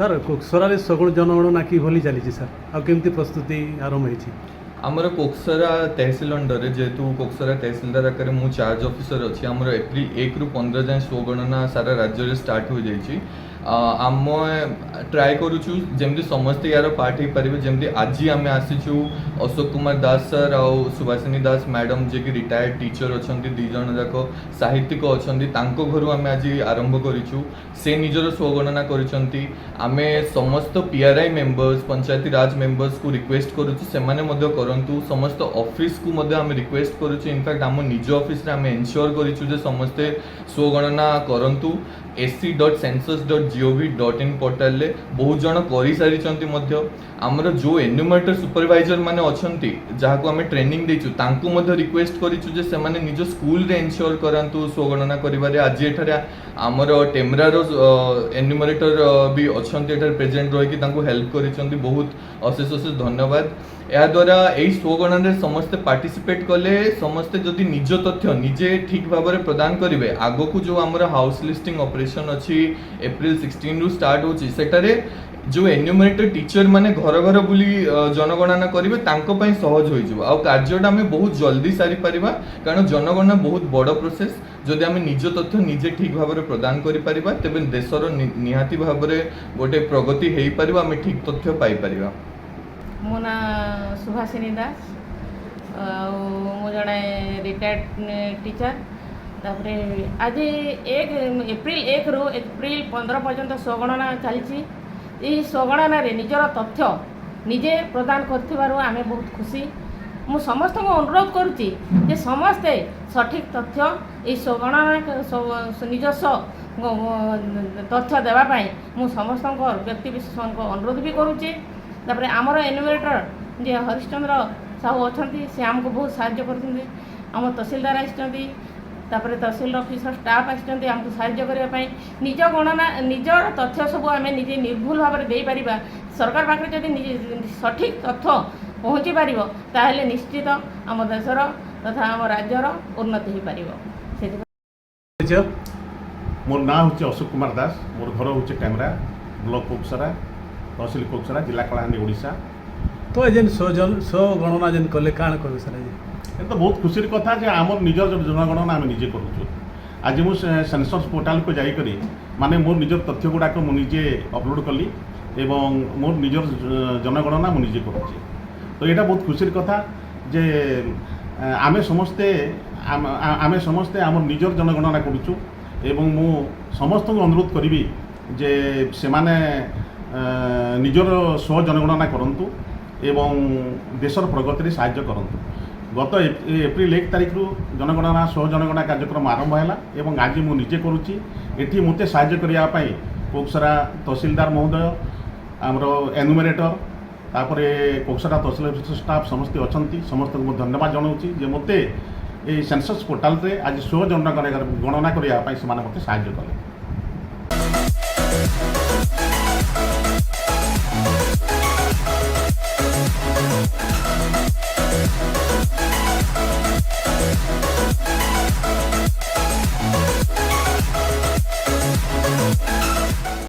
Sir କୋକସରାରେ ସଗୁଣ ଜନଗଣନା କିଭଳି ଚାଲିଛି ସାର୍ ଆଉ କେମିତି ପ୍ରସ୍ତୁତି ଆରମ୍ଭ ହେଇଛି? आमर कोकसरा तहसिल अंडर जेहेतु कोकसरा तहसिलदार आकार मु चार्ज ऑफिसर अच्छी आमर एप्रिल 1 रु 15 जाए स्वगणना सारा राज्य में स्टार्ट हो जाइए। आम ट्राए करुचु जमती समस्ते यार पार्ट हो पारे जमती आज आम आसीचु अशोक कुमार दास सर आ सुभाषिनी दास मैडम जे कि रिटायर्ड टीचर अच्छा दी जन जाक साहित्यिक अच्छा घर आम आज आरंभ करूँ से निजर स्वगणना करिसेंती। आमे समस्त पीआरआई मेंबर्स पंचायती राज मेंबर्स को रिक्वेस्ट करूँ से करंतु समस्त ऑफिस को मध्य आम रिक्वेस्ट करूँ। इनफैक्ट आम निज ऑफिस रे आम एनश्योर करूँ समस्ते स्वगणना करंतु। ac.census.gov.in पोर्टाल ले बहुत जन करि सारिचंती मध्य आमर जो एन्यूमरेटर सुपरवाइजर माने अछंती जहाको आम ट्रेनिंग देचु तांको मध्य रिक्वेस्ट करिचु जे से माने निज स्कूल रे एनश्योर करंतु स्वगणना करिबारे। आज एठारे आमर टेमरार एन्यूमरेटर भी अछंती एठारे प्रेजेंट रही कि तांको हेल्प करिचंती बहुत अशेष अशेष धन्यवाद। या द्वारा यही स्वगणन समस्ते पार्टिसिपेट कले समस्ते जदि निज तथ्य निजे ठीक भाव में प्रदान करेंगे आग को जो आमर हाउस लिस्टिंग ऑपरेशन अच्छी एप्रिल 16 रु स्टार्ट होची सेटारे जो एन्यूमरेटर टीचर माने घर घर बुली जनगणना करेंगे तांको पई सहज होई जिवो आ कार्यटा आमे बहुत जल्दी सारी परिबा कारण जनगणना बहुत बड़ प्रोसेस जदि आमे निज तथ्य निजे ठीक भाव में प्रदान करि परिबा तेबे देशर निहाती भाव में गोटे प्रगति हेई परिबा आमे ठीक तथ्य पाई परिबा। मो ना सुभाषिनी दास मु जड़े रिटायर्ड टीचर तापरे आज 1 एप्रिल 1 रु एप्रिल 15 पर्यंत स्वगणना चलती। यही स्वगणन निजर तथ्य निजे प्रदान कर आमे बहुत खुशी। मु समस्त को अनुरोध करुच्ची जे समस्ते सठिक तथ्य ये स्वगणना निजस्व तथ्य देवाई मु समस्त व्यक्ति विशेष अनुरोध भी करुच्ची। तापर आमर एन्यूमरेटर जे हरिश्चंद्र साहू अच्छा से आमको बहुत साहाय्य करते। आम तहसिलदार आसती तहसिल ऑफिसर स्टाफ आसती आमको साहाय्य करने निज गणना निजर तथ्य सब आम निजे निर्भुल भाव में दे पारिबा। सरकार पाखे जब सठिक तथ्य पहुँची पार ताहले निश्चित आम देशर तथा आम राज्यर उन्नति हो पार। मोर ना हूँ अशोक कुमार दास मोर घर हूँ कैमरा ब्लॉक कोकसरा तहसिल कोकसरा जिला कलाहांडी ओडिशा। तो जेन स्वगणना जेन कले काण कहबे सर? ये तो बहुत खुशी कथा जे आमर निजर जनगणना आम निजे करूँ। आज मुझे सेंसस पोर्टाल को जाइकरी माने मोर निजर तथ्य गुड़ाक मुझे अपलोड कली एवं मोर निजर जनगणना मुझे करुँचे। तो यहाँ बहुत खुशी कथा जे आमे समस्ते आमर निजर जनगणना करूँ एवं मु समस्त अनुरोध करी जे से माने निजर स्व जनगणना करंतु एवं देशर प्रगति में साहाय्य करंतु। गत एप्रिल 1 तारिख रु जनगणना स्व जनगणना कार्यक्रम आरंभ है एवं आज मु निजे करुच्ची। एठी मते साहाय्य करने कोकसरा तहसिलदार महोदय आमर एन्यूमरेटर तापरे कोकसरा तहसिल ऑफिस स्टाफ समस्ते अच्छी समस्त को धन्यवाद जनाऊँगी जे मते सेंसस पोर्टाल रे आज स्व जनगणना करने से मते साहाय्य कले।